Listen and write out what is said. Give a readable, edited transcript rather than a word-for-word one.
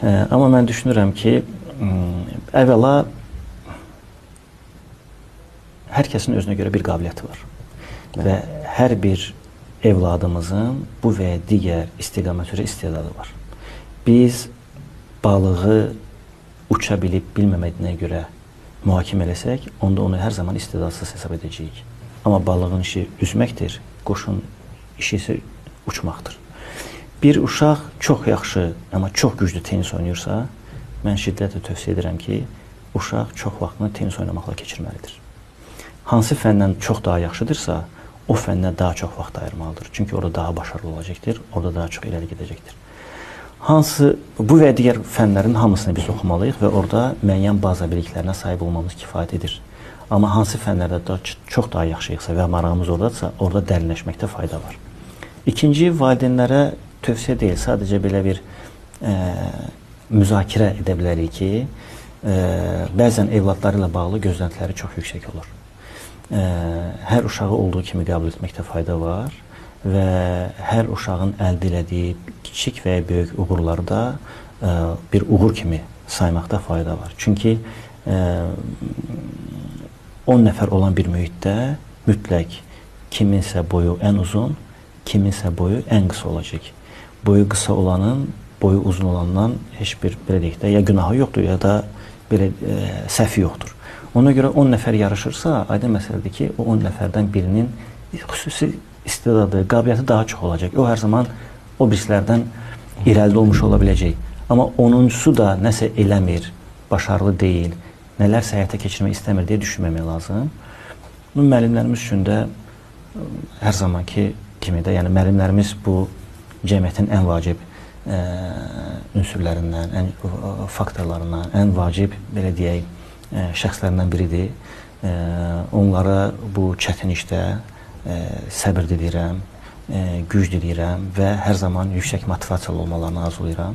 Amma mən düşünürəm ki, əvvəla hər kəsin özünə görə bir qabiliyyəti var. Və hər bir evladımızın bu və ya digər istiqamət üzrə istedadı var. Biz balığı uça bilib bilməmədiyinə görə mühakimə eləsək, onda onu hər zaman istedadsız hesab edəcəyik. Amma balığın işi üzməkdir, quşun işi isə uçmaqdır. Bir uşaq çox yaxşı, amma çox güclü tenis oynayırsa, mən şiddətlə tövsiyə edirəm ki, uşaq çox vaxtını tenis oynamaqla keçirməlidir. Hansı fəndən çox daha yaxşıdırsa, o fəndən daha çox vaxt ayırmalıdır. Çünki orada daha başarılı olacaqdır, orada daha çox irəli gedəcəkdir. Bu və digər fənlərin hamısını biz oxumalıyıq və orada müəyyən baza biliklərinə sahib olmamız kifayət edir. Amma hansı fənlərdə çox daha yaxşıyıqsa və marağımız oradadırsa, orada dərinləşməkdə fayda var. İkinci, valideynlərə tövsiyə deyil, sadəcə belə bir müzakirə edə bilərik ki, bəzən evladları ilə bağlı gözləntiləri çox yüksək olur. Hər uşağı olduğu kimi qəbul etməkdə fayda var və hər uşağın əldə elədiyi kiçik və ya böyük uğurları da bir uğur kimi saymaqda fayda var. Çünki 10 nəfər olan bir mühitdə mütləq kiminsə boyu ən uzun, kiminsə boyu ən qısa olacaq. Boyu qısa olanın, boyu uzun olandan heç bir, belə deyək də, ya günahı yoxdur, ya da belə səhvi yoxdur. Ona görə 10 nəfər yarışırsa, aydın məsələdir ki, o 10 nəfərdən birinin xüsusi istedadı, qabiliyyəti daha çox olacaq. O hər zaman o birislərdən irəlidə olmuş ola biləcək. Amma 10-uncusu da nəsə eləmir, başarılı deyil, nələrsə həyata keçirmək istəmir deyə düşünməmək lazım. Müəllimlərimiz üçün də hər zamanki kimi də, yəni müəllimlərimiz bu cəmiyyətin ən vacib ünsürlərindən, faktorlarından, ən vacib, belə deyək, şəxslərindən biridir. Onlara bu çətin işdə səbir diləyirəm, güc diləyirəm və hər zaman yüksək motivasiyalı olmalarını arzulayıram.